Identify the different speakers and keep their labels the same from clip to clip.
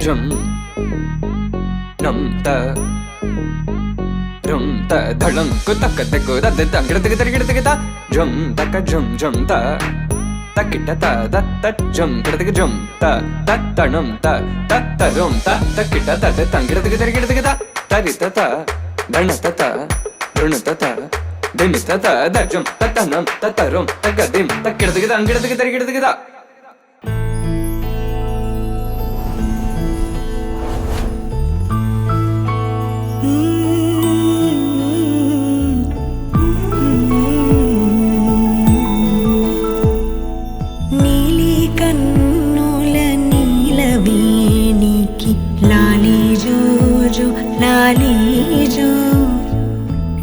Speaker 1: jum nam ta rum ta dhalam ku tak tak ku da da gida ta jum tak jum jum ta takita ta da ta jum gida jum ta tanam ta rum ta takita ta da gida ta tarita ta dhanata ta runata ta dimita ta da jum tanam ta rum tagadim takita gida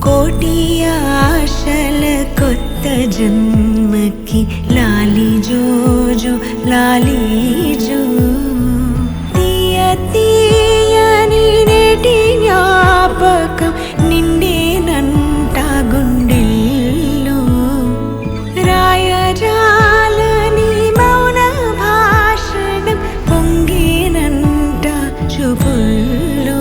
Speaker 2: కోటి ఆశల కొత్త జన్మకి లాలి జోజో లాలి జో తీయ తీయని నేటి జ్ఞాపకం నిండేనంట గుండెల్లో రాయజాలని మౌన భాషణం పొంగేనంట చూపుల్లో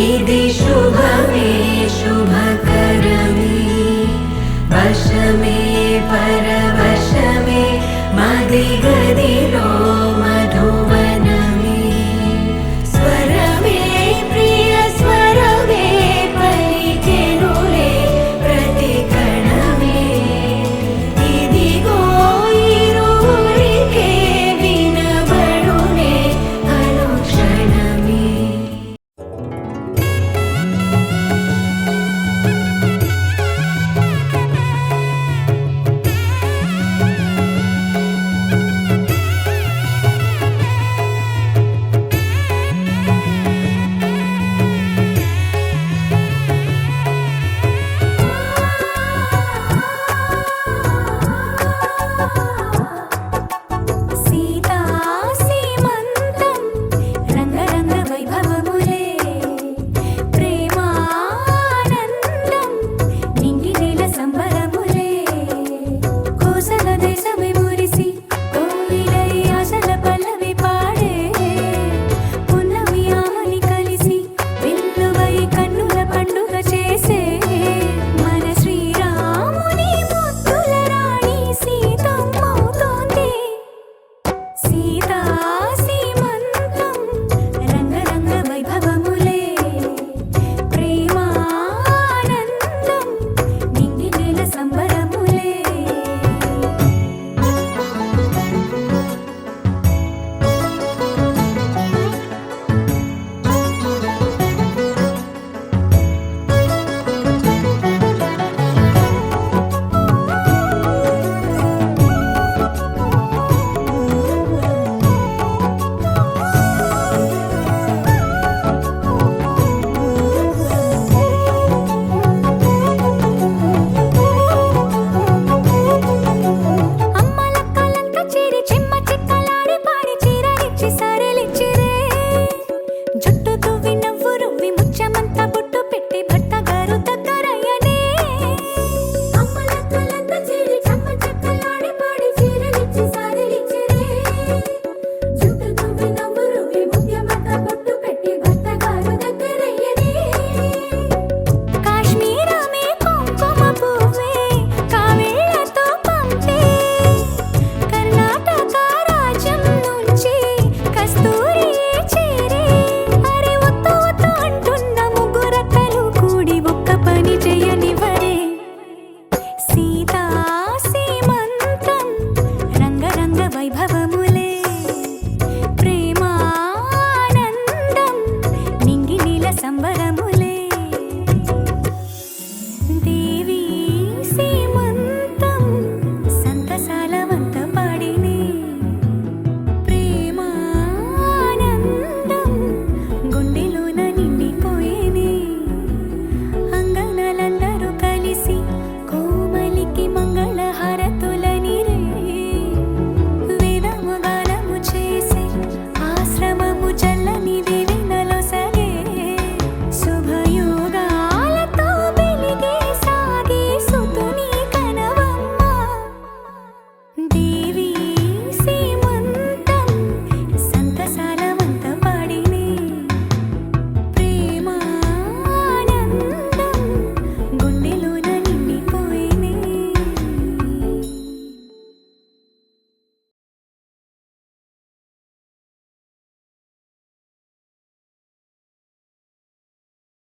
Speaker 2: ఇది శుభమే శుభకరమే వశమే పరవశమే మది గది